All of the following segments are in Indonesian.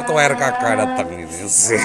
Ketua RKK datang ini sih.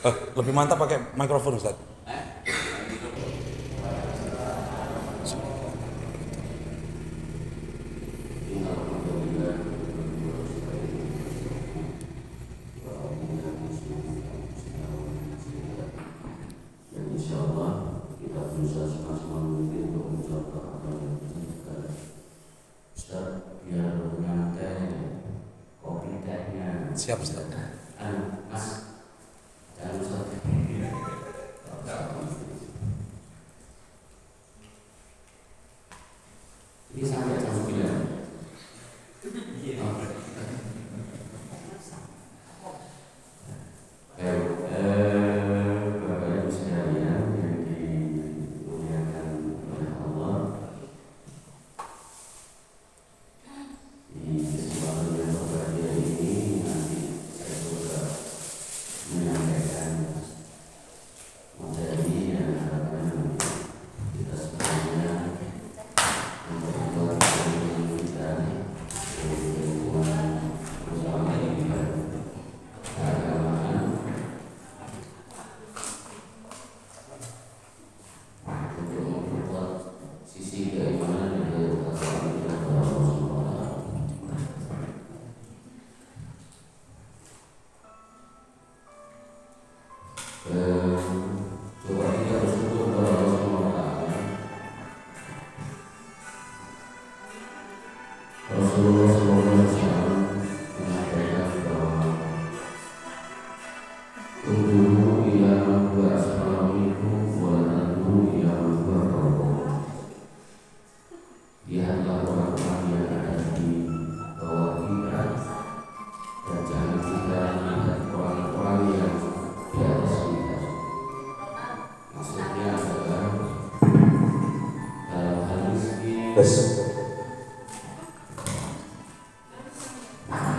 Lebih mantap pakai mikrofon Ustaz. Siap Ustaz. Ini sampai jam 9. Bapak Ibu sekalian yang dimuliakan oleh Allah, di kesempatan yang berbahagia ini nanti saya juga menyampaikan materi yang akan kita semuanya memperkuat kita hubungan bersama dengan keagamaan untuk memperkuat sisi keimanan dan ketakwaan kita kepada Allah Subhanahu wa Ta'ala. Coba kita bersyukur kepada Allah Subhanahu wa Ta'ala. Rasulullah SAW menyampaikan bahwa Tunduru ila wa asfalamikum wa tanduru ila wa rokok. Lihatlah orang-orang yang ada di bawah kita dan jangan kita lihat orang-orang yang di atas kita. Maksudnya adalah dalam hal rezeki,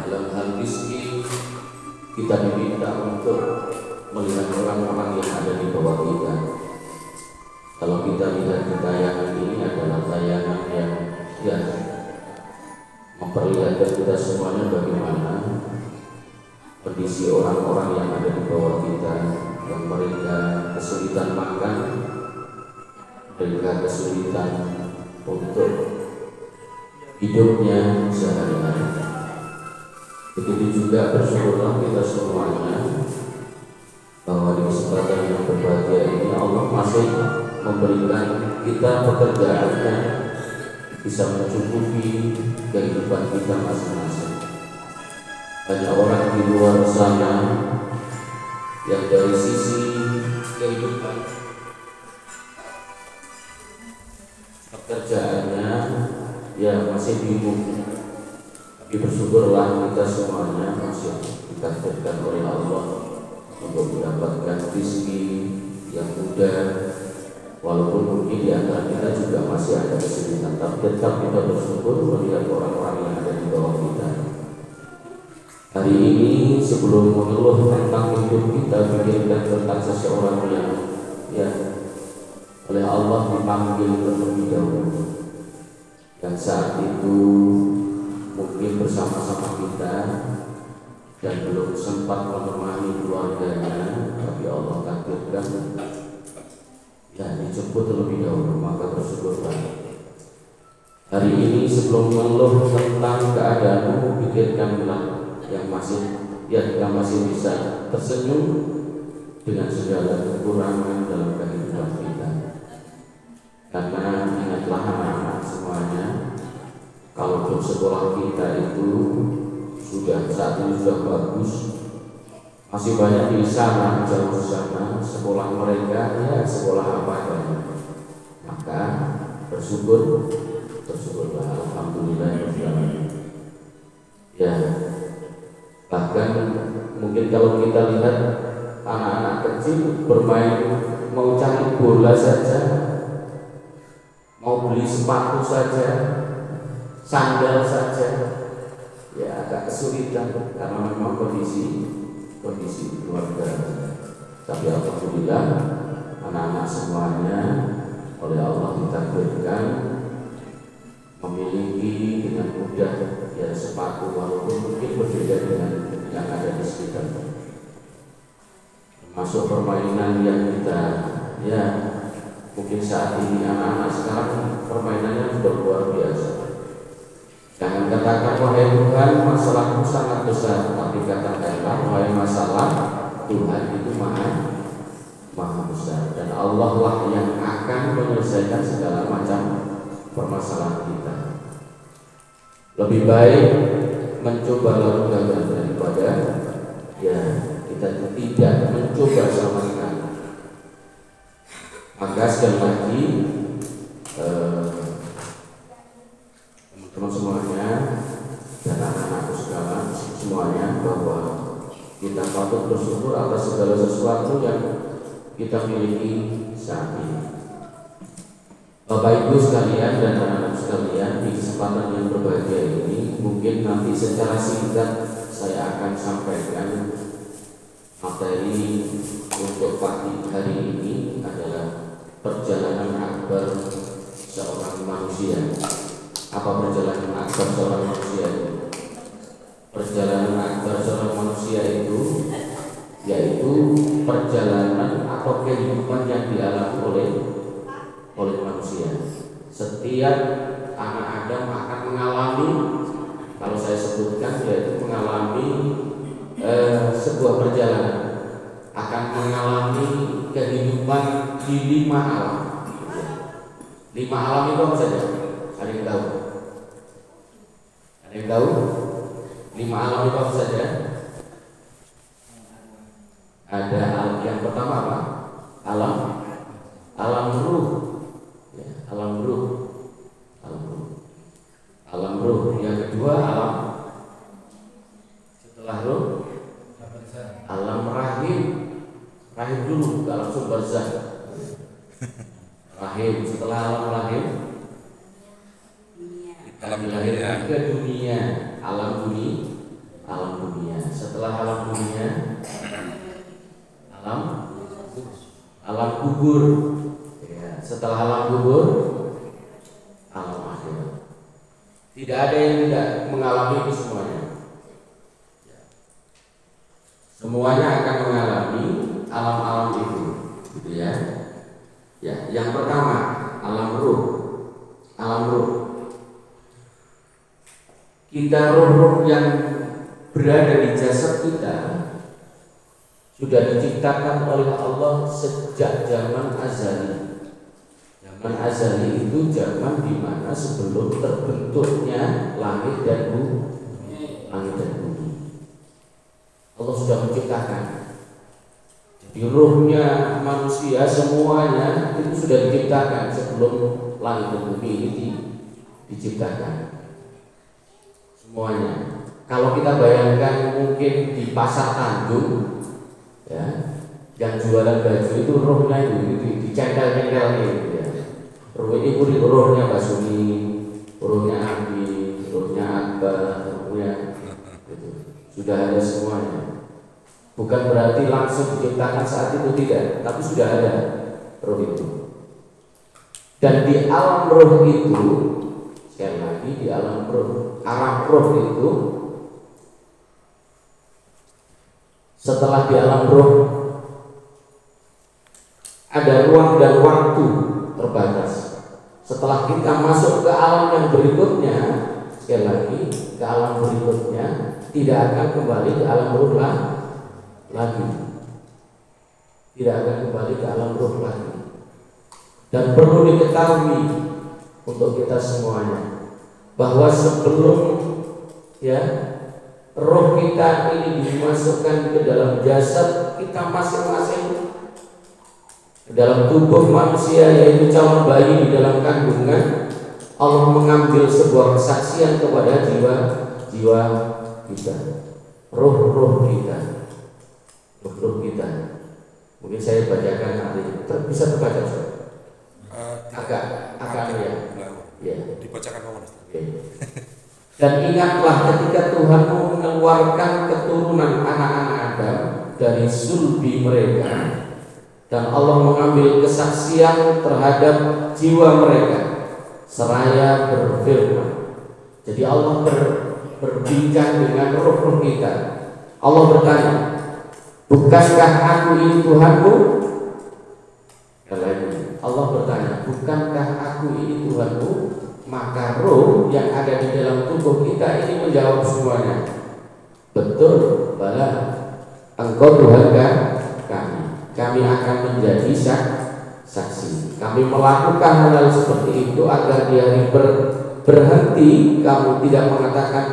dalam hal rezeki kita diminta untuk melihat orang-orang yang ada di bawah kita. Kalau kita lihat di tayangan ini adalah tayangan yang memperlihatkan kita semuanya bagaimana kondisi orang-orang yang ada di bawah kita, yang mereka kesulitan makan, mereka kesulitan untuk hidupnya sehari-hari. Begitu juga bersyukurlah kita semuanya bahwa di kesempatan yang berbahagia ini Allah masih memberikan kita pekerjaannya bisa mencukupi kehidupan kita masing-masing. Banyak orang di luar sana yang dari sisi kehidupan pekerjaannya ya masih bingung. Tapi bersyukurlah kita semuanya masih ditakdirkan oleh Allah untuk mendapatkan rezeki yang mudah. Walaupun mungkin di antara kita juga masih ada kesulitan, tapi tetap kita bersyukur melihat orang-orang yang ada di bawah kita. Hari ini sebelum mengeluh tentang hidup kita, pikirkan tentang seseorang yang oleh Allah dipanggil terlebih dahulu, yang saat itu mungkin bersama-sama kita dan belum sempat menemani keluarganya, tapi Allah takdirkan ya dijemput terlebih dahulu, maka bersyukurlah. Hari ini sebelum mengeluh tentang keadaanmu, pikirkanlah kita masih bisa tersenyum dengan segala kekurangan dalam kehidupan kita. Karena ingatlah anak-anak semuanya, kalau sekolah kita itu saat ini sudah bagus, masih banyak di sana, jauh di sana, sekolah mereka ya sekolah apa adanya. Maka bersyukurlah, alhamdulillah. Ya, bahkan mungkin kalau kita lihat anak-anak kecil bermain, mau cari bola saja, mau beli sepatu saja, sandal saja, ya agak kesulitan karena memang kondisi keluarga. Tapi alhamdulillah anak-anak semuanya oleh Allah ditakdirkan memiliki dengan mudah ya sepatu, walaupun mungkin berbeda dengan yang ada di sekitar. masuk permainan yang kita ya mungkin saat ini anak-anak sekarang permainannya sudah luar biasa. Jangan katakan wahai Tuhan masalahku sangat besar, tapi katakanlah wahai masalah Tuhan itu maha besar, dan Allah lah yang akan menyelesaikan segala macam permasalahan kita. Lebih baik mencoba lalu gagal daripada ya kita tidak mencoba sama sekali. Maka sekali lagi teman-teman semuanya dan anak-anakku semuanya, bahwa kita patut bersyukur atas segala sesuatu yang kita miliki saat ini. Bapak Ibu sekalian dan anak-anak sekalian, di kesempatan yang berbahagia ini mungkin nanti secara singkat saya akan sampaikan materi untuk pagi hari ini adalah perjalanan akbar seorang manusia. Apa perjalanan akbar seorang manusia itu? Perjalanan akbar seorang manusia itu yaitu perjalanan atau kehidupan yang dialami oleh manusia. Setiap anak Adam akan mengalami, kalau saya sebutkan yaitu mengalami sebuah perjalanan, akan mengalami kehidupan di 5 alam. 5 alam itu apa saja? Ada yang tahu? Ada yang tahu? 5 alam itu apa saja? Ada yang pertama apa? Alam ruh. Ya, alam ruh. Alam ruh. Yang kedua setelah ruh, alam rahim. Rahim dulu, gak langsung barzah. Rahim. Setelah alam rahim, alam lahir ke dunia. Alam dunia. Setelah alam dunia, alam kubur. Ya, setelah alam kubur, alam akhirat. Tidak ada yang tidak mengalami itu semuanya. Semuanya akan mengalami alam-alam itu, gitu ya. Ya, yang pertama alam ruh. Alam ruh. Kita ruh yang berada di jasad kita sudah diciptakan oleh Allah sejak zaman azali. Zaman azali itu zaman di mana sebelum terbentuknya langit dan bumi. Allah sudah menciptakan. Jadi ruhnya manusia semuanya itu sudah diciptakan sebelum langit dan bumi ini diciptakan. Semuanya. Kalau kita bayangkan mungkin di pasar Tanjung, ya, yang jualan baju itu rohnya itu dicengkel-cengkel gitu ya. Rohnya Basuni, rohnya Abi, rohnya Akbar, rohnya gitu. Sudah ada semuanya. Bukan berarti langsung diciptakan saat itu, tidak, tapi sudah ada roh itu. Dan di alam roh itu, sekali lagi di alam roh itu, setelah di alam roh ada ruang dan waktu terbatas. Setelah kita masuk ke alam yang berikutnya, sekali lagi ke alam berikutnya, tidak akan kembali ke alam roh lagi. Tidak akan kembali ke alam roh lagi. Dan perlu diketahui untuk kita semuanya bahwa sebelum ya roh kita ini dimasukkan ke dalam jasad kita masing-masing, ke dalam tubuh manusia yaitu calon bayi di dalam kandungan, Allah mengambil sebuah kesaksian kepada jiwa kita, roh kita. Mungkin saya bacakan nanti, bisa terbaca agak ya. Dibacakan Pak Ustaz. Dan ingatlah ketika Tuhan mengeluarkan keturunan anak-anak Adam dari sulbi mereka, dan Allah mengambil kesaksian terhadap jiwa mereka seraya berfirman. Jadi Allah berbincang dengan roh-roh kita. Allah bertanya, bukankah aku ini Tuhanmu? Allah bertanya, bukankah aku ini Tuhanmu? Maka roh yang ada di dalam tubuh kita ini menjawab semuanya, betul, bala, engkau Tuhan kami. Kami akan menjadi saksi. Kami melakukan hal seperti itu agar di hari berhenti kamu tidak mengatakan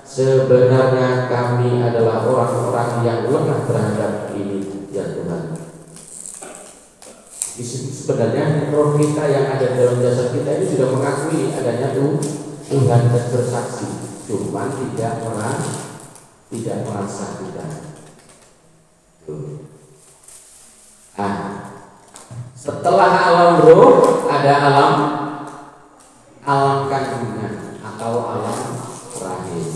sebenarnya kami adalah orang-orang yang lemah terhadap ini, ya Tuhan. Sebenarnya roh kita yang ada dalam jasad kita ini sudah mengakui adanya Tuhan dan bersaksi, cuma tidak merasa kita. Setelah alam roh ada alam kandungan atau alam rahim.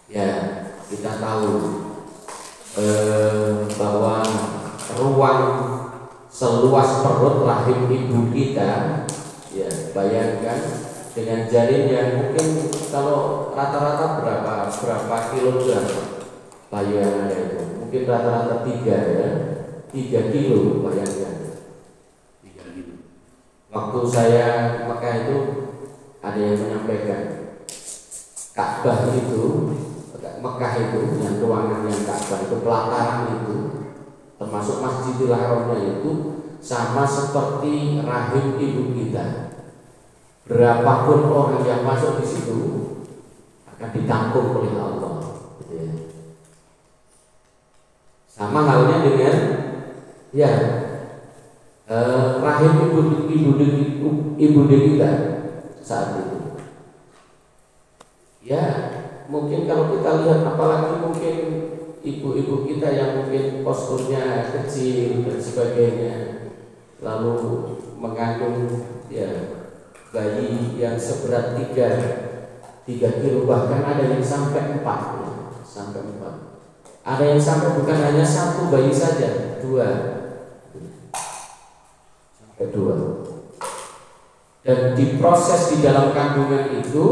Ya, kita tahu bahwa ruang seluas perut rahim ibu kita, ya bayangkan dengan janin yang mungkin kalau rata-rata berapa kilogram bayi yang ada itu, mungkin rata-rata 3 kilo, bayangkan 3 kilo. Waktu saya Mekah itu ada yang menyampaikan Ka'bah itu, Mekah itu yang ruangan yang Ka'bah itu, pelataran itu termasuk Masjidil Haramnya itu sama seperti rahim ibu kita. Berapapun orang yang masuk di situ akan ditampung oleh Allah. Sama halnya dengan rahim ibu kita saat itu. Ya, mungkin kalau kita lihat, apalagi mungkin ibu-ibu kita yang mungkin posturnya kecil dan sebagainya, lalu mengandung bayi yang seberat 3 kilo, bahkan ada yang sampai 4. Ada yang sampai bukan hanya 1 bayi saja, 2. Dan diproses di dalam kandungan itu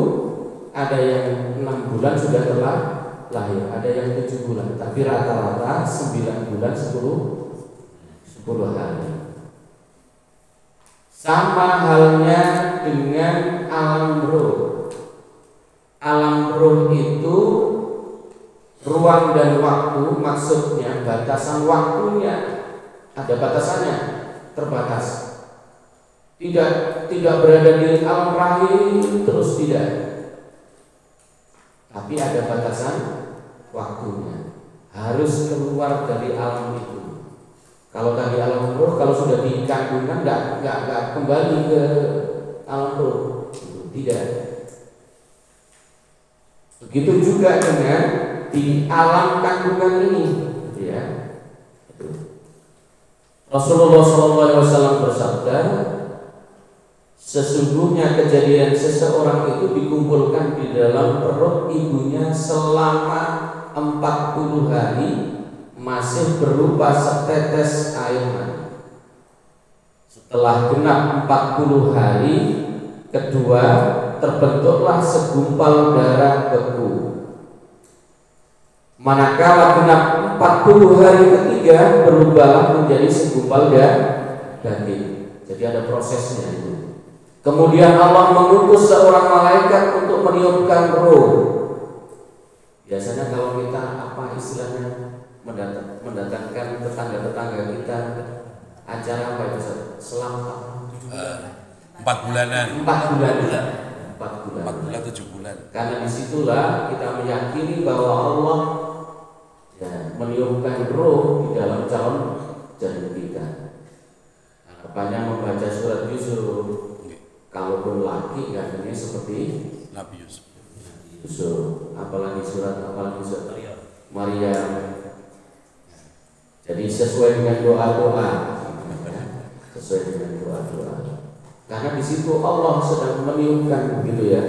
ada yang 6 bulan sudah telah lahir, ada yang 7 bulan, tapi rata-rata 9 bulan 10 hari. Sama halnya dengan alam roh. Alam roh itu ruang dan waktu, maksudnya batasan waktunya ada batasannya, terbatas. Tidak berada di alam rahim terus, tidak. Tapi ada batasan waktunya, harus keluar dari alam itu. Kalau tadi alam roh, kalau sudah di kandungan nggak kembali ke alam roh, tidak. Begitu juga dengan di alam kandungan ini, ya. Rasulullah SAW bersabda, sesungguhnya kejadian seseorang itu dikumpulkan di dalam perut ibunya selama 40 hari masih berupa setetes air mani. Setelah genap 40 hari kedua, terbentuklah segumpal darah beku. Manakala genap 40 hari ketiga, berubahlah menjadi segumpal daging. Jadi ada prosesnya itu. Kemudian Allah mengutus seorang malaikat untuk meniupkan roh. Biasanya kalau kita istilahnya mendatangkan tetangga-tetangga kita acara apa itu? Selang 4 bulanan. 4 bulan. 7 bulan. Karena disitulah kita meyakini bahwa Allah meniupkan roh di dalam calon janin kita. Harapannya membaca surat Yusuf. Kalaupun laki katanya seperti Nabi Yusuf. Apalagi surat Maryam. Jadi sesuai dengan doa-doa. Karena di situ Allah sedang meniupkan, begitu ya.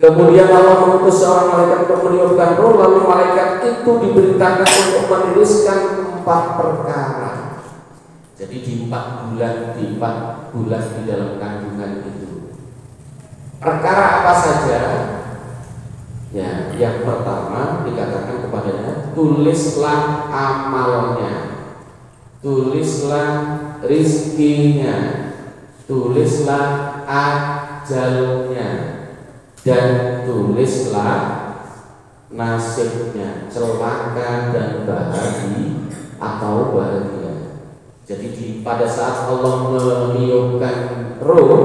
Kemudian Allah mengutus seorang malaikat untuk meniupkan roh, lalu malaikat itu diberitakan untuk menuliskan 4 perkara. Jadi di 4 bulan di dalam kandungan itu. Perkara apa saja? Ya, yang pertama dikatakan kepadanya, tulislah amalnya, tulislah rizkinya, tulislah ajalnya, dan tulislah nasibnya, celaka dan bahagia atau bahagia. Jadi pada saat Allah meniupkan ruh,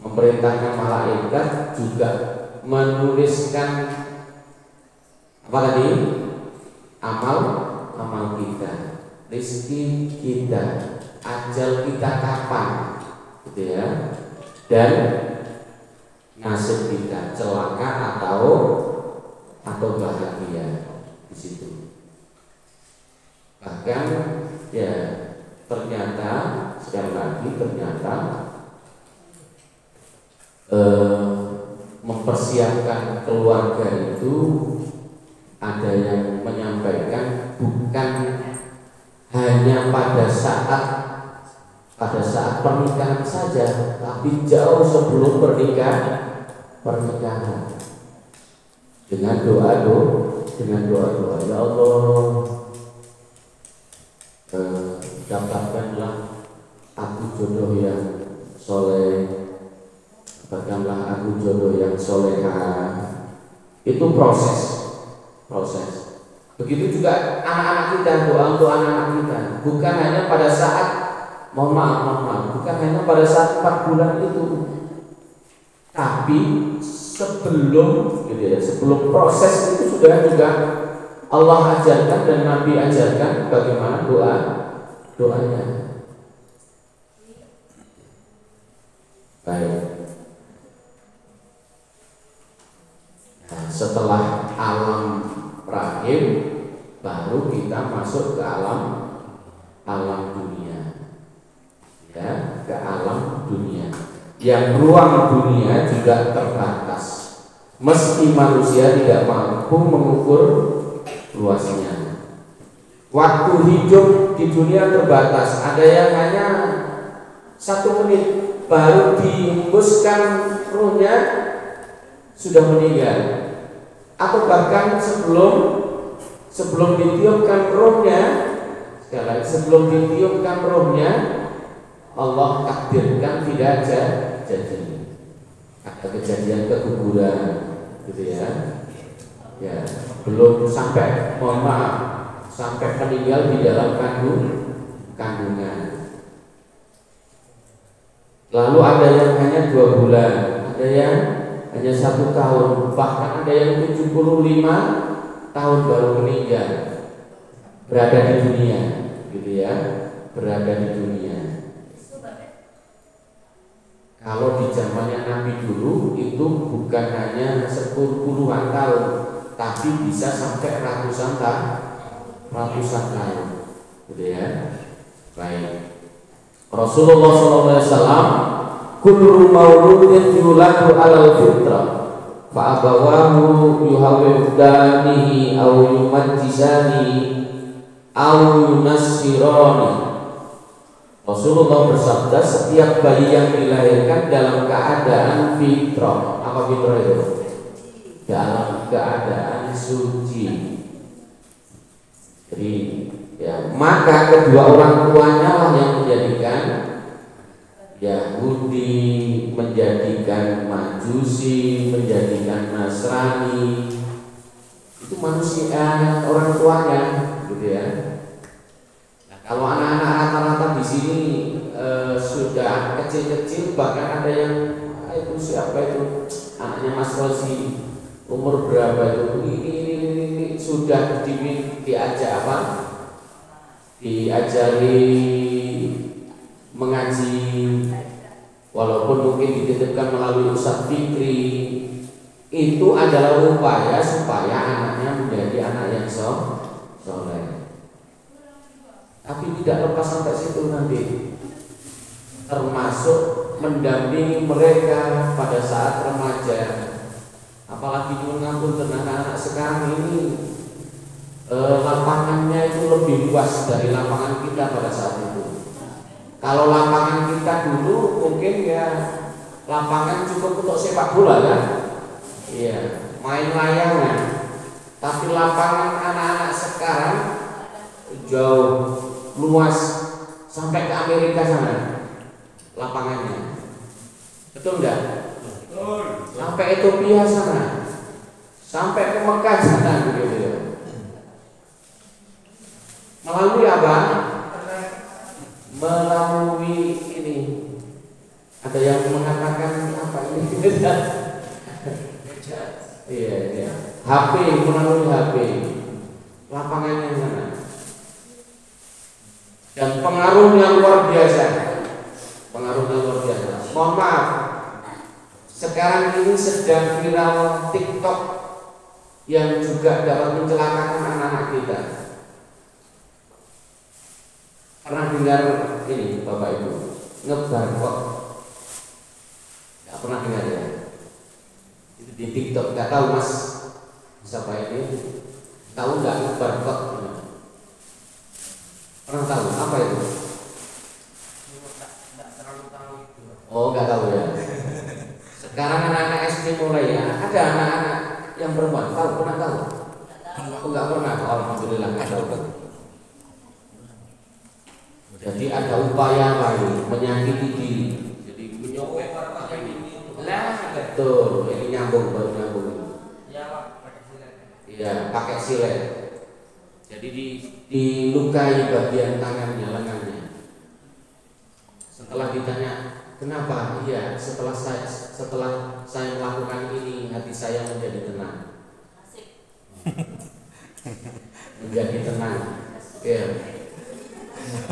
memerintahkan malaikat juga menuliskan apa tadi? Amal kita, rezeki kita, ajal kita kapan, gitu ya, dan nasib kita, celaka atau bahagia di situ. Bahkan ya ternyata sekali lagi mempersiapkan keluarga itu ada yang menyampaikan bukan hanya pada saat pernikahan saja, tapi jauh sebelum pernikahan dengan doa ya Allah, dapatkanlah aku jodoh yang soleh, dapatkanlah aku jodoh yang soleha. Itu proses. Begitu juga anak-anak kita, doa untuk anak-anak kita bukan hanya pada saat mohon maaf, bukan hanya pada saat 4 bulan itu, tapi sebelum gitu ya, sebelum proses itu sudah juga Allah ajarkan dan Nabi ajarkan bagaimana doanya. Baik. Nah, setelah alam rahim baru kita masuk ke alam dunia. Ya, ke alam dunia. Yang ruang dunia juga terbatas. Meski manusia tidak mampu mengukur luasnya. Waktu hidup di dunia terbatas. Ada yang hanya 1 menit baru dihembuskan ruhnya sudah meninggal, atau bahkan sebelum ditiupkan rohnya, sebelum ditiupkan rohnya Allah takdirkan tidak jadi. Ada kejadian keguguran, gitu ya. Ya, belum sampai, mohon maaf, sampai meninggal di dalam kandungan. Lalu ada yang hanya 2 bulan, ada yang hanya 1 tahun, bahkan ada yang 75 tahun baru meninggal, berada di dunia, gitu ya, berada di dunia. Kalau di zamannya Nabi dulu itu bukan hanya 10-an tahun, tapi bisa sampai ratusan tahun, gitu ya. Baik. Rasulullah SAW, kullu mauludin yuladu alal fitrah, fa abawahu yuhawwidanihi aw yumajjisani aw yunassirani. Rasulullah bersabda, setiap bayi yang dilahirkan dalam keadaan fitrah. Apa fitrah itu? Dalam keadaan suci. Jadi ya, maka kedua orang tuanya lah yang menjadikan Yahudi, menjadikan Majusi, menjadikan Nasrani. Itu manusia, orang tuanya, gitu ya. Nah, kalau anak-anak rata-rata di sini sudah kecil-kecil, bahkan ada yang itu siapa itu anaknya Mas Rosi, umur berapa itu? Ini sudah diajak apa? Diajari mengaji, walaupun mungkin dititipkan melalui Ustadz Fikri. Itu adalah upaya supaya anaknya menjadi anak yang soleh. Tapi tidak lepas sampai situ nanti, termasuk mendampingi mereka pada saat remaja. Apalagi mengampun anak-anak sekarang ini, lapangannya itu lebih luas dari lapangan kita pada saat itu. Kalau lapangan kita dulu mungkin ya lapangan cukup untuk sepak bola kan? Iya. main layangan. Tapi lapangan anak-anak sekarang jauh luas sampai ke Amerika sana lapangannya. Betul enggak? Betul. Sampai Ethiopia sana, sampai ke Mekah sana begitu ya. Melalui apa? Melalui ini. Ada yang mengatakan apa ini? Iya, iya. HP, melalui HP. Lapangannya sana. Dan pengaruhnya luar biasa. Pengaruhnya luar biasa. Mohon maaf, sekarang ini sedang viral TikTok yang juga dapat mencelakakan anak-anak kita. Pernah dengar ini Bapak Ibu, ngebarcode? Gak pernah dengar ya? Itu di TikTok, gak tahu Mas siapa ini? Tahu nggak ngebarcode? Pernah tahu apa itu? Oh, nggak tahu ya. Sekarang anak-anak SD mulai ya. Ada anak-anak yang perempuan tahu, pernah tahu? Oh, nggak pernah. Alhamdulillah nggak tahu. Jadi ada upaya lain menyakiti diri. Jadi menyopek pakai ini. Lah, betul. Ini nyambung, baru nyambung. Iya, pakai silet. Jadi dilukai bagian tangannya, lengannya. Setelah ditanya kenapa? Iya, setelah saya melakukan ini, hati saya menjadi tenang. Menjadi tenang. Ya.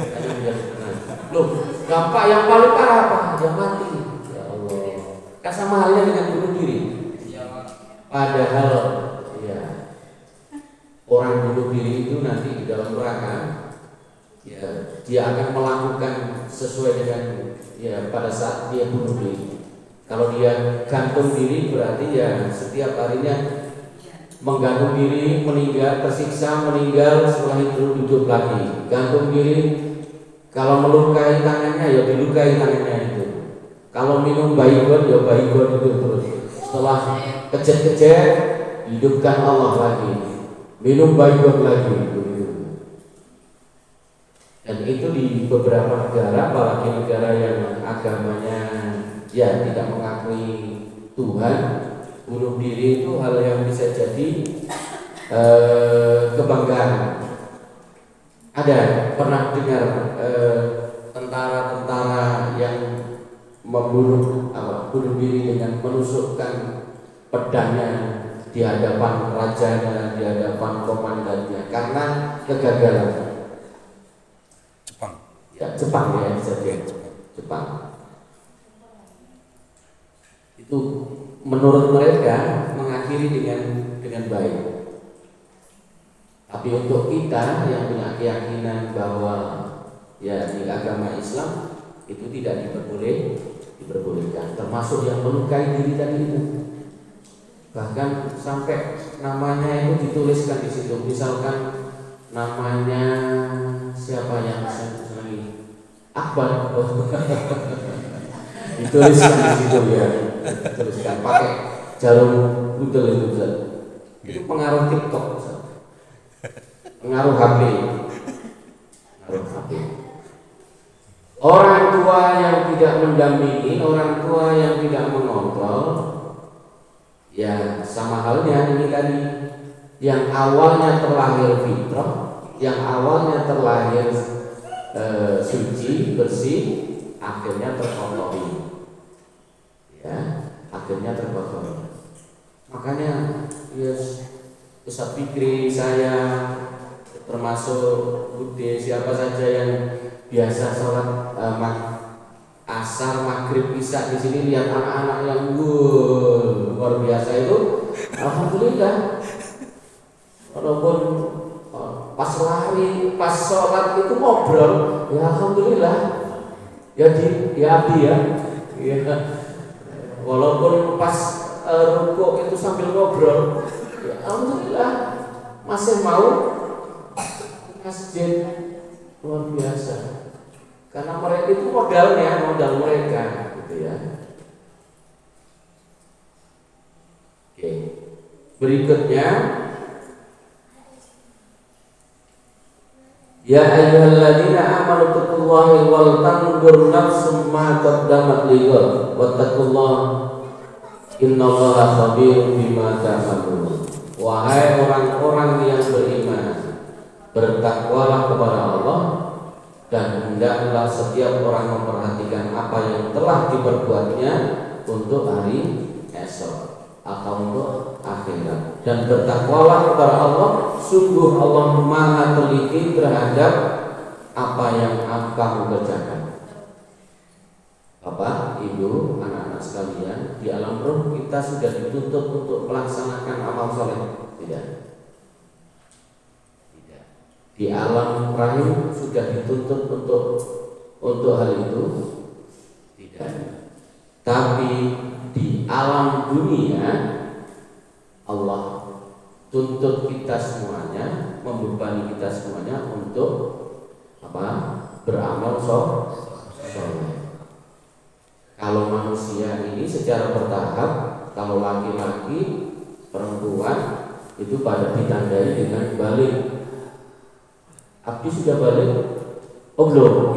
Menjadi tenang. Loh, dampak yang paling parah apa? Dia mati. Ya Allah. Kan sama halnya dengan bunuh diri. Padahal ya, orang bunuh diri itu nanti di dalam neraka, ya, dia akan melakukan sesuai dengan ya pada saat dia bunuh diri. Kalau dia gantung diri berarti ya setiap harinya menggantung diri, meninggal, tersiksa, meninggal, setelah itu hidup lagi. Gantung diri, kalau melukai tangannya ya dilukai tangannya itu. Kalau minum baygon ya baygon itu terus. Setelah kejat-kejat hidupkan Allah lagi. Minum baygon lagi begitu. Dan itu di beberapa negara, apalagi negara yang agamanya ya tidak mengakui Tuhan, bunuh diri itu hal yang bisa jadi kebanggaan. Ada pernah dengar tentara-tentara yang bunuh diri dengan menusukkan pedangnya di hadapan rajanya, di hadapan komandannya karena kegagalan. Jepang ya, Jepang. Itu menurut mereka mengakhiri dengan baik. Tapi untuk kita yang punya keyakinan bahwa ya di agama Islam itu tidak diperbolehkan, termasuk yang melukai diri tadi itu. Bahkan sampai namanya itu dituliskan di situ. Misalkan namanya siapa yang senangi Akbar, dituliskan di situ ya, dituliskan pakai jarum budel itu pengaruh TikTok, pengaruh HP. Orang tua yang tidak mendampingi, orang tua yang tidak mengontrol, ya sama halnya ini tadi, yang awalnya terlahir fitrah, yang awalnya terlahir suci, bersih, akhirnya terkotori. Ya, akhirnya terkotori. Makanya Ustaz Fikri, saya termasuk Bude, siapa saja yang biasa sholat asar, maghrib, isya di sini lihat anak-anak yang luar biasa itu, alhamdulillah. Walaupun pas lari, pas sholat itu ngobrol, ya alhamdulillah. Ya abdi ya. Walaupun pas rukuk itu sambil ngobrol, ya alhamdulillah masih mau masjid, luar biasa. Karena mereka itu modal mereka, gitu ya. Oke. Berikutnya, ya ayyuhalladzina amanu taqullaha wal tanzur nafsum ma qaddamat lighad wattaqullaha innallaha khabirun bima ta'malun. Wahai orang-orang yang beriman, bertakwalah kepada Allah dan hendaklah setiap orang memperhatikan apa yang telah diperbuatnya untuk hari esok atau untuk akhirat, dan bertakwalah kepada Allah, sungguh Allah Maha teliti terhadap apa yang kamu kerjakan. Bapak, Ibu, anak-anak sekalian, di alam roh kita sudah dituntut untuk melaksanakan amal soleh, tidak? Tidak. Di alam rahim sudah dituntut untuk hal itu, tidak. Tapi di alam dunia Allah tuntut kita semuanya, membebani kita semuanya untuk apa? Beramal soleh. Kalau manusia ini secara bertahap, kalau laki-laki, perempuan itu pada ditandai dengan balik. Abdi sudah balik? Oh belum.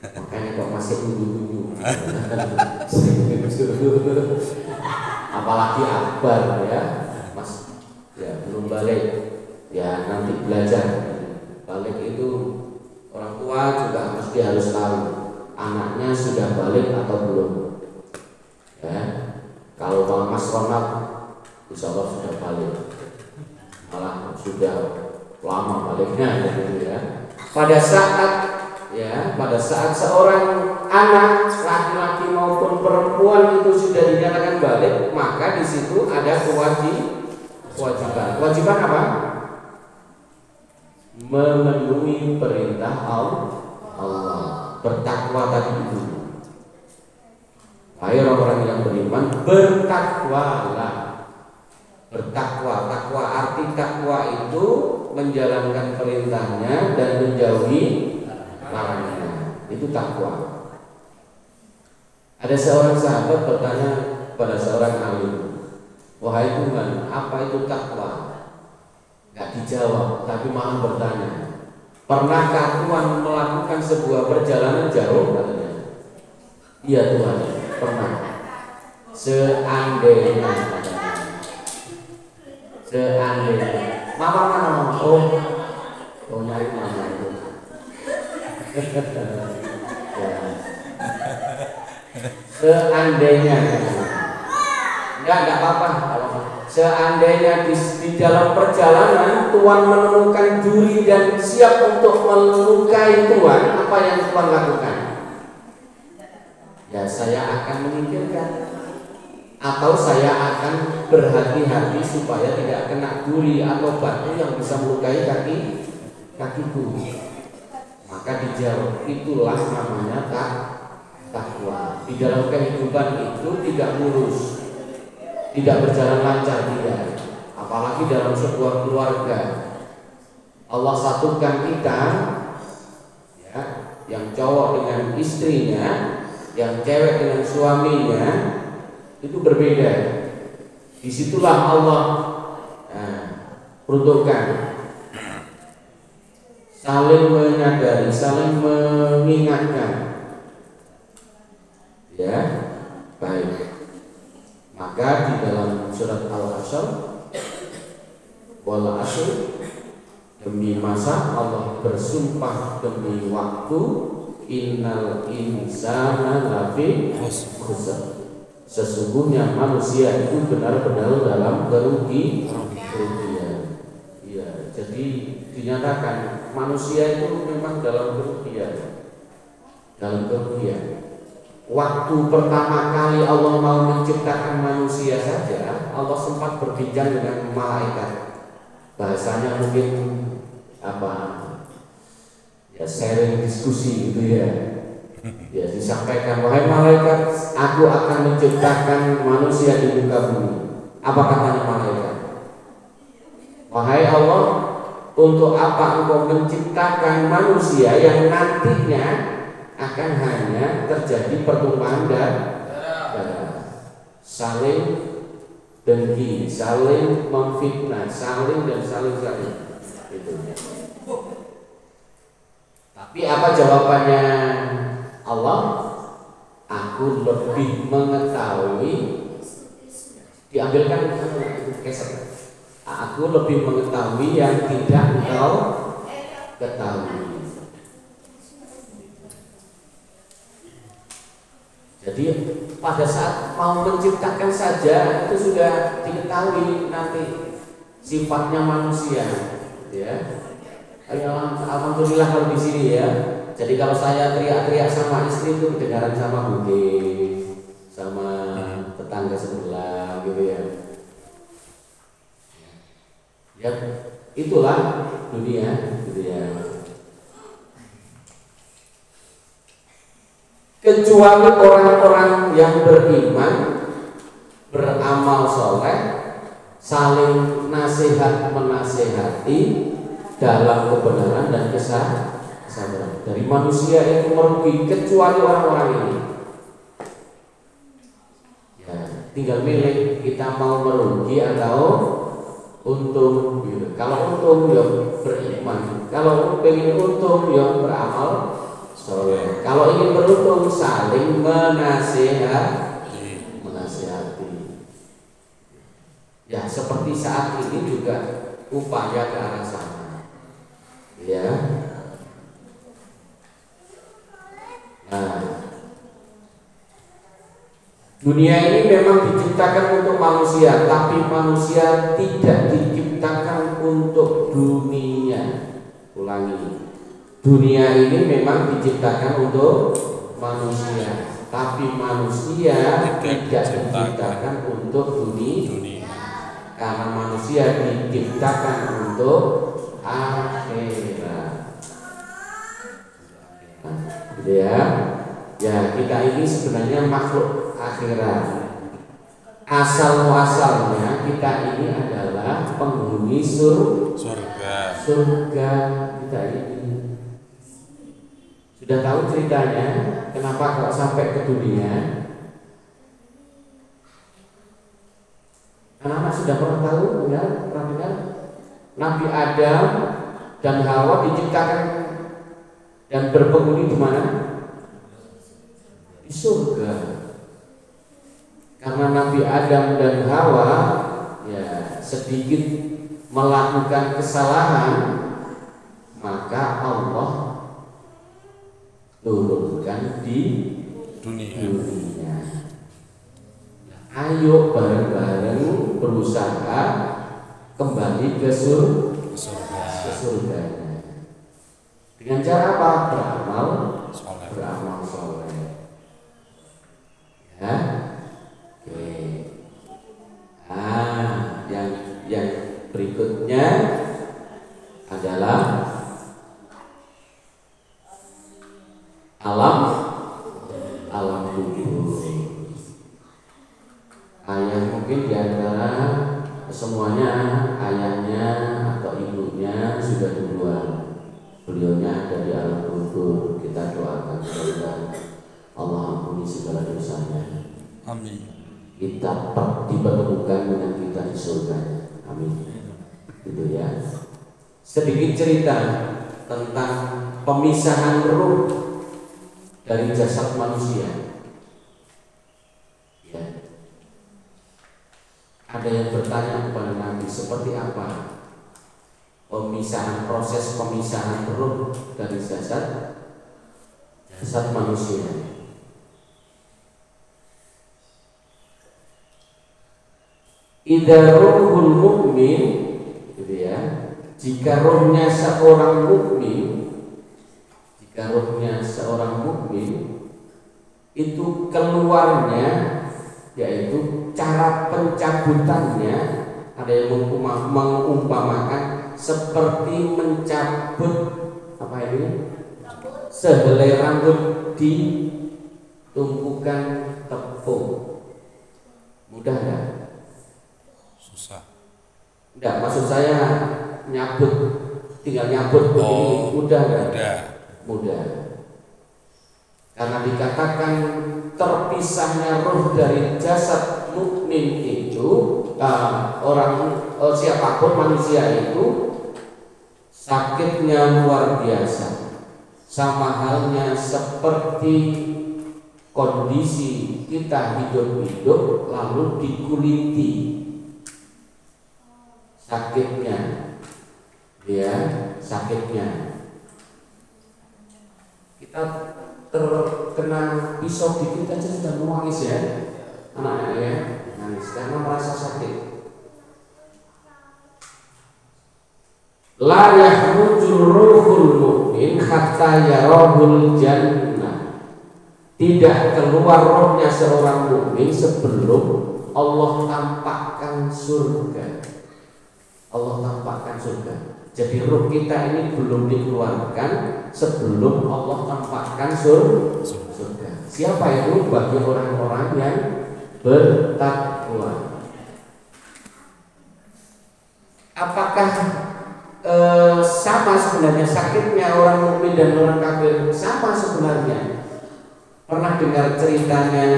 Makanya kok masih nunggu-nunggu. Apalagi akbar ya, Mas, ya belum balik. Ya nanti belajar. Balik itu orang tua juga mesti harus tahu anaknya sudah balik atau belum. Ya, kalau Mas Ronald, insya Allah sudah balik, malah sudah lama baliknya, gitu ya. Pada saat seorang anak laki-laki maupun perempuan itu sudah dinyatakan balik, maka di situ ada kewajiban. Kewajiban apa? Memenuhi perintah Allah. Bertakwa tadi itu. Wahai orang-orang yang beriman, bertakwalah. Bertakwa, takwa, arti takwa itu menjalankan perintahnya dan menjauhi larangannya. Itu takwa. Ada seorang sahabat bertanya pada seorang alim, wahai Tuhan, apa itu takwa? Gak dijawab, tapi malah bertanya, pernahkah Tuhan melakukan sebuah perjalanan jauh? Katanya, iya Tuhan, pernah. Seandainya, mama mana? Oh nyari mama itu. Seandainya, enggak apa-apa. Seandainya di dalam perjalanan Tuhan menemukan duri dan siap untuk melukai Tuhan, apa yang Tuhan lakukan? Ya saya akan menyingkirkan, atau saya akan berhati-hati supaya tidak kena duri atau batu yang bisa melukai kakiku. Maka dijawab, itulah namanya takwa. Di dalam kehidupan itu tidak lurus, tidak berjalan lancar, tidak. Apalagi dalam sebuah keluarga, Allah satukan kita, ya, yang cowok dengan istrinya, yang cewek dengan suaminya, itu berbeda. Disitulah Allah peruntukkan saling menyadari, saling mengingatkan. Ya, baik. Maka di dalam surat Al-Asr, wal asr, demi masa Allah bersumpah demi waktu, innal insana lafi khusr. Sesungguhnya manusia itu benar-benar dalam kerugian. Ya, jadi dinyatakan manusia itu memang dalam kerugian. Waktu pertama kali Allah mau menciptakan manusia saja, Allah sempat berbincang dengan malaikat. Bahasanya mungkin apa? Ya sharing diskusi gitu ya. Ya disampaikan, wahai malaikat, aku akan menciptakan manusia di muka bumi. Apa katanya malaikat? Wahai Allah, untuk apa engkau menciptakan manusia yang nantinya akan hanya terjadi pertumpahan darah, saling dengki, saling memfitnah, saling dan saling. Itu. Tapi apa jawabannya Allah? Aku lebih mengetahui. Diambilkan keset. Aku lebih mengetahui yang tidak engkau ketahui. Jadi pada saat mau menciptakan saja itu sudah diketahui nanti sifatnya manusia, ya. Alhamdulillah kalau di sini ya. Jadi kalau saya teriak-teriak sama istri itu kedengaran sama bude, sama tetangga sebelah, gitu ya. Ya, itulah dunia, gitu ya. Kecuali orang-orang yang beriman, beramal soleh, saling nasihat menasehati dalam kebenaran dan kesabaran. Dari manusia itu merugi, kecuali orang-orang ini. Ya, tinggal milih kita mau merugi atau untung. Kalau untung ya beriman, kalau pengen untung ya beramal soleh. Kalau ingin beruntung saling menasehati. Ya seperti saat ini juga upaya ke arah sana. Ya. Nah, dunia ini memang diciptakan untuk manusia, tapi manusia tidak diciptakan untuk dunia. Ulangi. Dunia ini memang diciptakan untuk manusia, tapi manusia tidak diciptakan untuk dunia. Karena manusia diciptakan untuk akhirat. Ya, ya kita ini sebenarnya makhluk akhirat. Asal-muasalnya kita ini adalah penghuni surga. Surga kita ini. Sudah tahu ceritanya kenapa kok sampai ke dunia? Anak-anak sudah pernah tahu, ya, pernah dengar? Nabi Adam dan Hawa diciptakan dan berpenghuni di mana? Di surga. Karena Nabi Adam dan Hawa ya sedikit melakukan kesalahan, maka Allah turunkan di dunia. Ayo bareng-bareng berusaha kembali ke surga. Dengan cara apa? Beramal soleh. Ya, oke. Yang berikutnya adalah alam kubur. Ayah mungkin diantara semuanya ayahnya atau ibunya sudah duluan. Beliaunya ada di alam kubur. Kita doakan semoga Allah ampuni segala dosanya. Amin. Kita dipertemukan dengan kita di surga. Amin. Gitu ya. Sedikit cerita tentang pemisahan ruh dari jasad manusia. Ya. Ada yang bertanya kepada Nabi, seperti apa proses pemisahan ruh dari jasad manusia? Idza ruhul mukmin, gitu ya. Jika rohnya seorang mukmin, itu keluarnya, yaitu cara pencabutannya, ada yang mengumpamakan seperti mencabut apa ini? Sehelai rambut di tumpukan tepung. Mudah nggak? Susah. Enggak, maksud saya tinggal nyabut begini, mudah nggak? Mudah. Mudah. Karena dikatakan terpisahnya roh dari jasad mukmin itu, siapapun manusia itu sakitnya luar biasa. Sama halnya seperti kondisi kita hidup-hidup lalu dikuliti sakitnya, ya sakitnya. Kita terkena pisau dikit aja sudah nangis ya, anaknya ya nangis karena merasa sakit. La yahmujur ruhul mu'min hatta yarahul jannah. Tidak keluar rohnya seorang mukmin sebelum Allah tampakkan surga. Allah tampakkan surga. Jadi roh kita ini belum dikeluarkan sebelum Allah tampakkan surga. Siapa itu? Bagi orang-orang yang bertakwa. Apakah sama sebenarnya sakitnya orang mukmin dan orang kafir? Sama sebenarnya. Pernah dengar ceritanya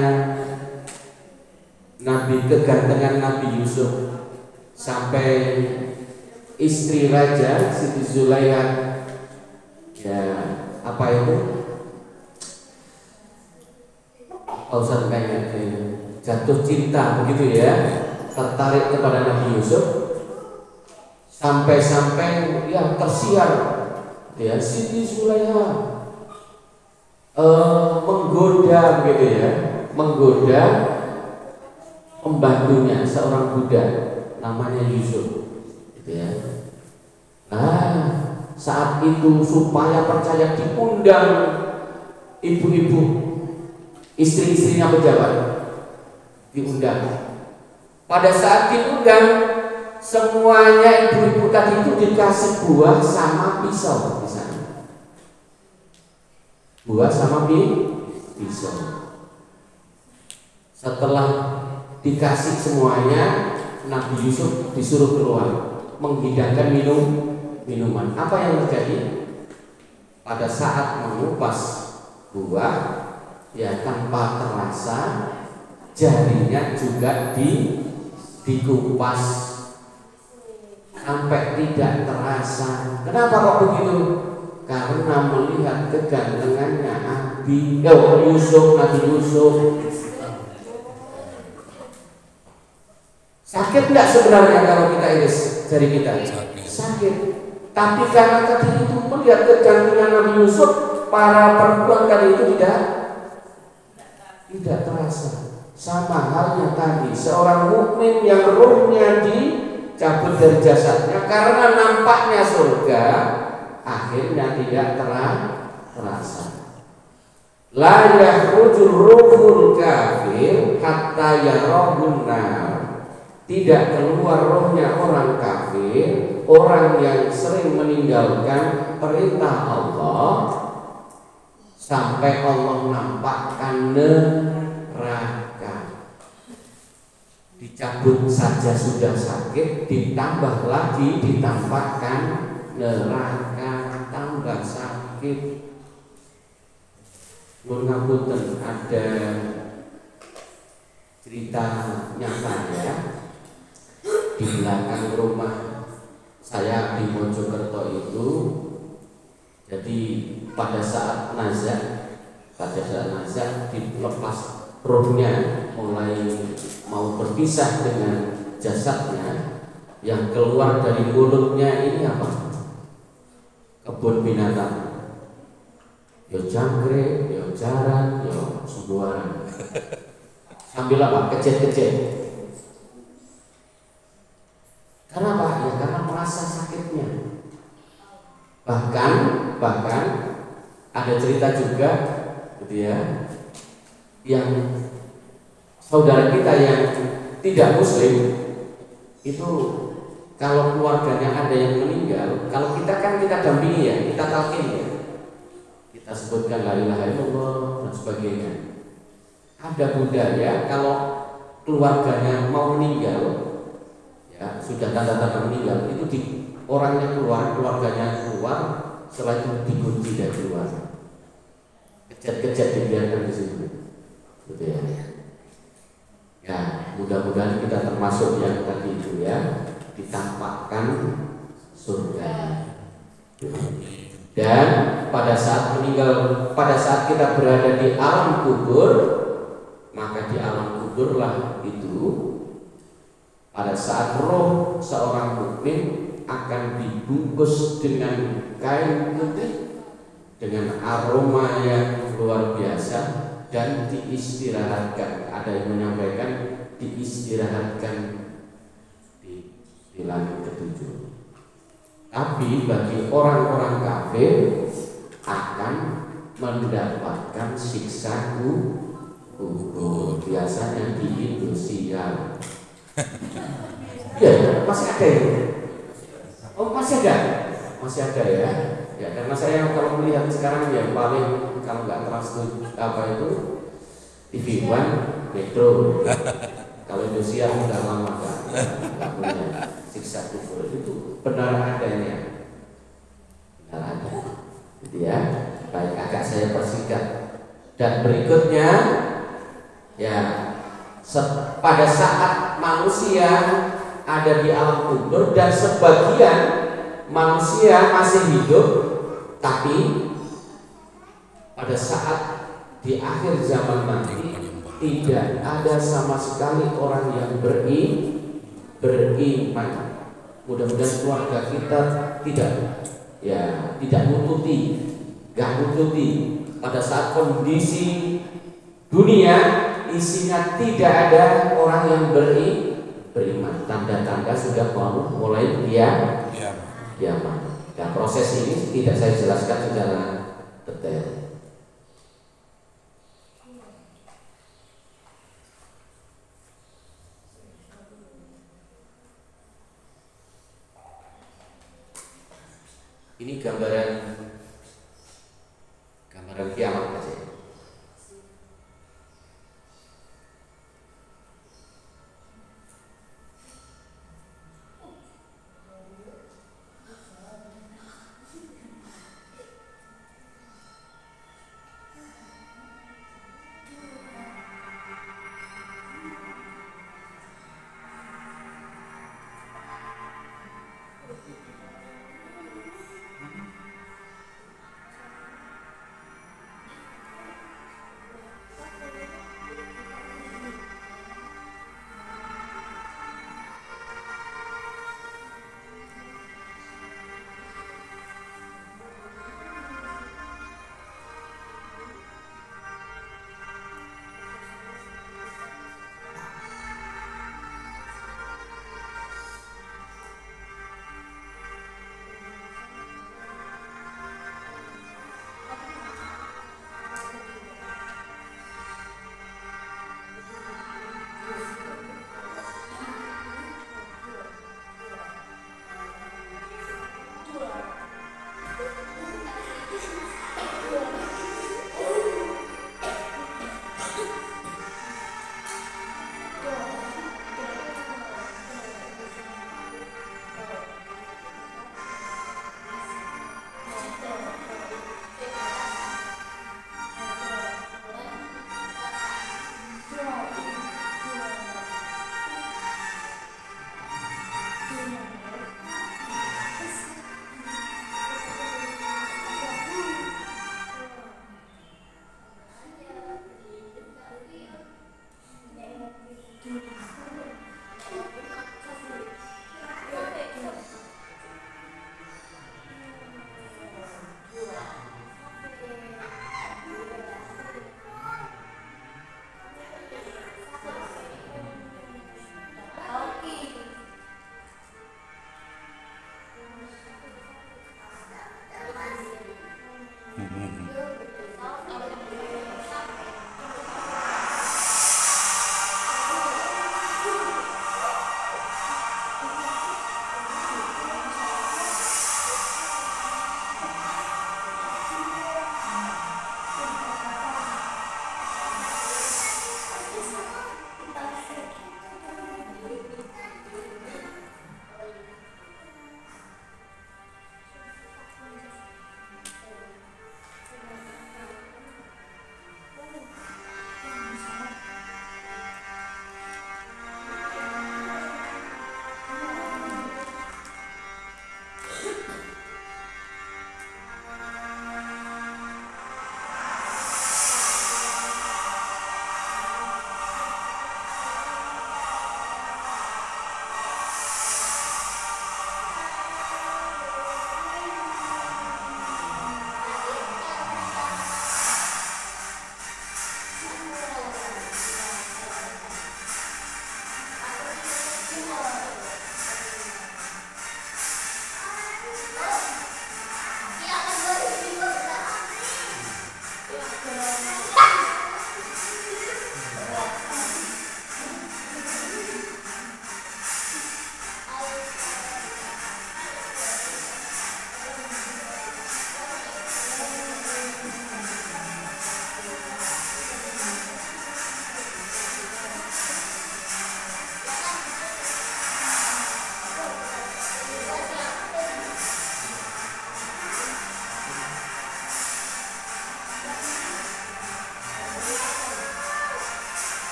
kegantengan Nabi Yusuf sampai istri raja Siti Zulaikha ya apa itu? Pausan kayak jatuh cinta begitu ya, tertarik kepada Nabi Yusuf. Sampai-sampai yang tersiar ya Siti Zulaikha menggoda begitu ya, menggoda pembantunya seorang budak namanya Yusuf gitu ya. Nah saat itu supaya percaya diundang ibu-ibu istri-istrinya pejabat, diundang. Pada saat diundang semuanya ibu-ibu tadi itu dikasih buah sama pisau di sana. Buah sama pisau. Setelah dikasih semuanya, Nabi Yusuf disuruh keluar menghidangkan minuman. Apa yang terjadi? Pada saat mengupas buah, ya tanpa terasa jarinya juga dikupas sampai tidak terasa. Kenapa kok begitu? Karena melihat kegantengannya Nabi Yusuf. Sakit tidak sebenarnya kalau kita iris jari kita? Sakit. Tapi karena tadi itu melihat kegantengan Nabi Yusuf, para perempuan tadi itu tidak terasa. Sama halnya tadi seorang mukmin yang rohnya dicabut dari jasadnya karena nampaknya surga, akhirnya tidak terasa. La yakhrujur ruhul kafir hatta yarahun nar. Tidak keluar rohnya orang kafir, orang yang sering meninggalkan perintah Allah, sampai Allah nampakkan neraka. Dicabut saja sudah sakit, ditambah lagi ditampakkan neraka, tambah sakit. Mengapunten, ada cerita nyata ya. Di belakang rumah saya di Mojokerto itu, jadi pada saat nazar dilepas rohnya, mulai mau berpisah dengan jasadnya, yang keluar dari mulutnya ini apa? Kebun binatang, yo jangkrik, yo jaran, yo subuaran. Sambil apa? Kecil-kecil. Kenapa? Ya karena merasa sakitnya. Bahkan ada cerita juga gitu ya, yang saudara kita yang tidak muslim itu, kalau keluarganya ada yang meninggal, kalau kita kan kita dampingi ya, kita talqin ya, kita sebutkan la ilaha illallah dan sebagainya. Ada budaya kalau keluarganya mau meninggal, ya sudah tanda-tanda meninggal, itu orangnya keluar, keluarganya keluar, setelah itu dikunci dari luar. kejat-kejat dibiarkan di situ, gitu ya. Ya, mudah-mudahan kita termasuk yang tadi itu ya, ditampakkan surga. Dan pada saat meninggal, pada saat kita berada di alam kubur, maka di alam kuburlah itu pada saat roh seorang mukmin akan dibungkus dengan kain putih dengan aroma yang luar biasa dan diistirahatkan. Ada yang menyampaikan diistirahatkan di langit ketujuh. Tapi bagi orang-orang kafir akan mendapatkan siksa kubur. Biasanya di Indonesia. Iya, masih ada ya? Oh, masih ada ya. Ya, karena saya kalau melihat sekarang ya paling kalau nggak TV One, Metro. Kalau Indonesia udah lama nggak punya siksa kubur itu benar adanya, benar ada, gitu ya. Baik, agak saya persingkat. Dan berikutnya, ya, pada saat manusia ada di alam kubur dan sebagian manusia masih hidup, tapi pada saat di akhir zaman nanti tidak ada sama sekali orang yang beriman. Mudah-mudahan keluarga kita tidak nututi pada saat kondisi dunia isinya tidak ada orang yang beriman. Tanda-tanda sudah mulai kiamat. Dan proses ini tidak saya jelaskan secara detail. Ini gambaran kiamat saja.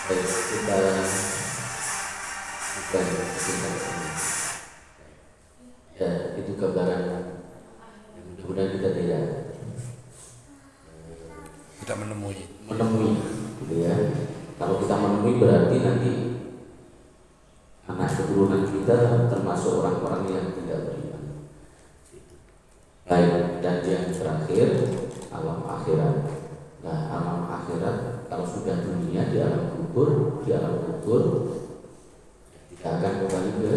Baik, kita bukan kesingkat ini. Ya, itu gambaran yang mudah-mudahan kita tidak menemui, gitu ya. Kalau kita menemui berarti nanti anak keturunan kita termasuk orang-orang yang tidak beriman. Baik, dan yang terakhir alam akhirat. Nah, alam akhirat kalau sudah dunia di alam kubur tidak akan kembali ke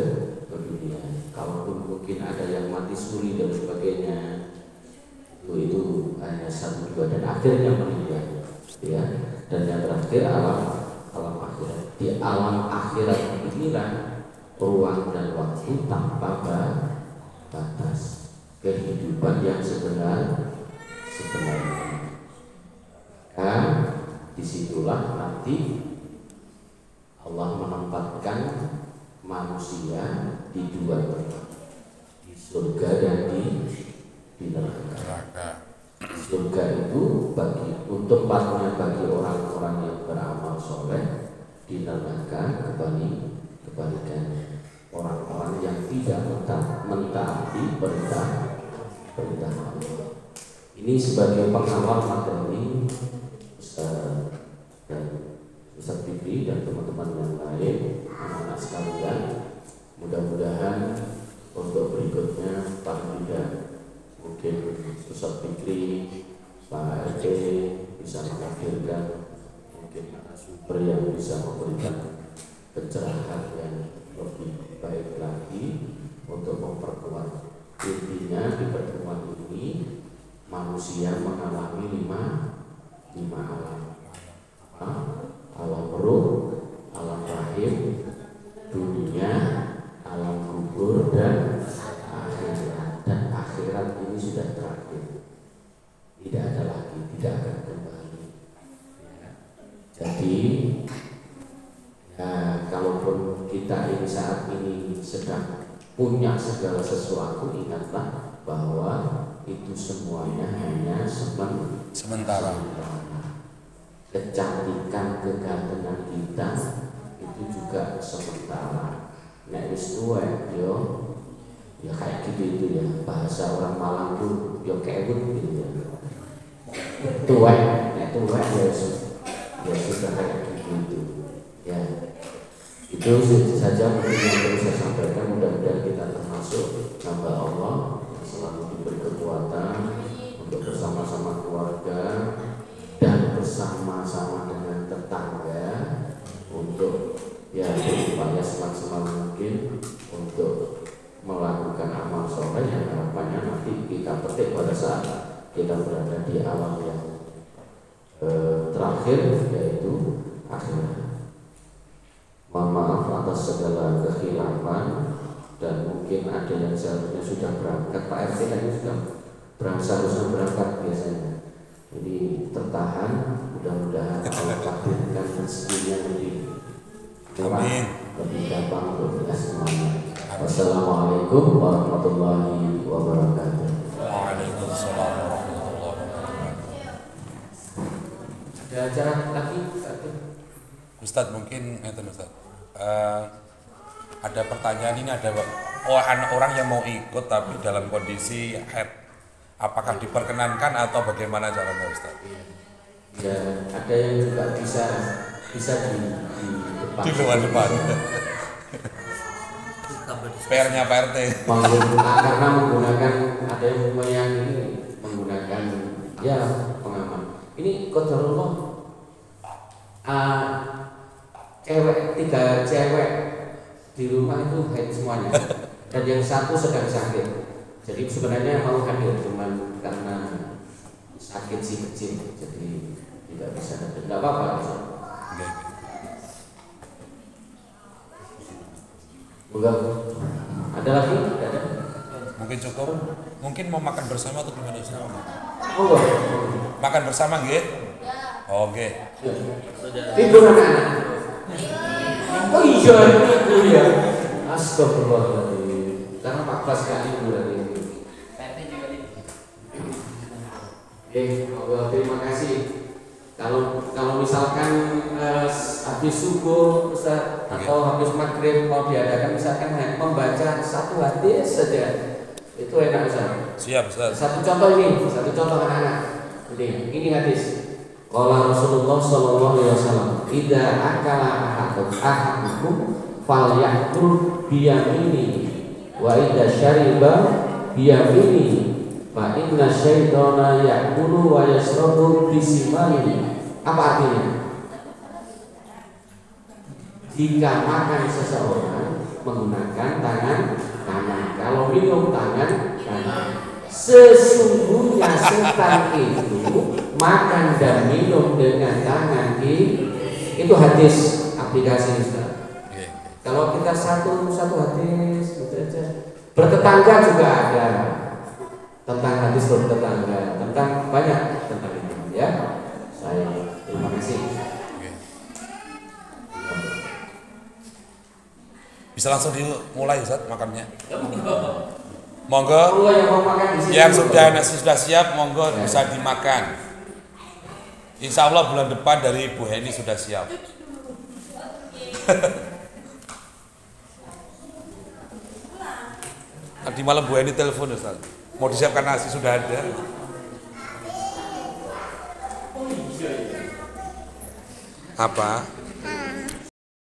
dunia. Kalaupun mungkin ada yang mati suri dan sebagainya, itu hanya 1-2 dan akhirnya meninggal, ya. Dan yang terakhir alam akhirat. Di alam akhirat inilah ruang dan waktu tanpa batas, kehidupan yang sebenarnya. Dan disitulah nanti Allah menempatkan manusia di 2 tempat, di surga dan di neraka. Surga itu tempatnya bagi orang-orang yang beramal soleh, di neraka kebalikan orang-orang yang tidak mentaati perintah Allah. Ini sebagai pengawal materi dan Ustaz Fikri dan teman-teman yang lain, anak-anak sekalian. Mudah-mudahan untuk berikutnya paling tidak mungkin Ustaz Fikri, Pak RT bisa menghadirkan mungkin narasumber yang bisa memberikan pencerahan yang lebih baik lagi untuk memperkuat. Intinya di pertemuan ini manusia mengalami lima alam. Alam ruh, alam rahim, dunia, alam kubur, dan akhirat. Dan akhirat ini sudah terakhir, tidak ada lagi, tidak akan kembali. Jadi ya, kalaupun kita ini saat ini sedang punya segala sesuatu, ingatlah bahwa itu semuanya hanya sementara. Kecantikan, kegantengan kita itu juga sementara. Nek wis tuwek yo ya kayak gitu itu ya, bahasa orang Malang tuh yo kewet gitu ya. Tuwek, nek tuwek ya sudah kayak gitu ya. Itu saja mungkin yang perlu saya sampaikan. Mudah-mudahan kita termasuk hamba Allah yang selalu diberi kekuatan untuk bersama-sama keluarga dan bersama-sama dengan tetangga untuk ya berupaya semaksimal mungkin untuk melakukan amal soleh yang harapannya nanti kita petik pada saat kita berada di alam yang terakhir, yaitu akhirat. Mohon maaf atas segala kekhilafan dan mungkin ada yang seharusnya sudah berangkat. Pak RT tadi sudah seharusnya berangkat biasanya. Jadi tertahan, mudah-mudahan Allah takdirkan rezekinya lebih murah, lebih gampang untuk kita semuanya. Wassalamualaikum warahmatullahi wabarakatuh. Waalaikumsalam warahmatullahi wabarakatuh. Ada acara lagi? Ustadz mungkin itu Ustadz. Ada pertanyaan ini, ada orang yang mau ikut tapi dalam kondisi haid. Apakah diperkenankan atau bagaimana caranya Ustaz? Ya, ada yang juga bisa di depan. Di depan. PR-nya Pak RT. Karena menggunakan, ada yang meyakini menggunakan ya pengaman. Ini qadarullah. Tiga cewek di rumah itu haid semuanya. Dan yang satu sedang sakit. Jadi sebenarnya mau hadir, cuman karena sakit si kecil, jadi tidak bisa hadir. Tidak apa-apa. Enggak. Ada lagi? Ada? Mungkin cukup. Mungkin mau makan bersama atau gimana Ustaz? Oh, makan bersama nggih? Oke. Tidur anak-anak. Oh iya, itu ya. Astagfirullahaladzim. Karena Pak Bas gak libur hari ini. Terima kasih. Kalau misalkan ada habis subuh Ustaz, atau habis maghrib mau diadakan misalkan membaca satu hadis saja, itu enak Ustaz. Siap Ustaz. Satu contoh anak-anak. Ini hadis. Qala Rasulullah sallallahu alaihi wasallam, "Idza akala ahadukum falyakul biyamini wa idza syariba biyamini fa inna syaitana ya'kulu wa yashrabu bisimali." Apa artinya? Jika makan seseorang menggunakan tangan kanan, kalau minum tangan kanan. Sesungguhnya setan itu makan dan minum dengan tangan kiri. Itu hadis aplikasi Ustaz. Kalau kita satu hadis gitu aja. Bertetangga juga ada. Tentang hadis bertetangga, tentang banyak tentang itu ya. Saya terima kasih. Bisa langsung dimulai Ustaz makannya. Monggo. Yang sudah siap monggo ya. Bisa dimakan. Insya Allah bulan depan dari Bu Heni sudah siap. Tadi malam Bu Heni telepon Ustaz. Mau disiapkan nasi sudah ada. Apa?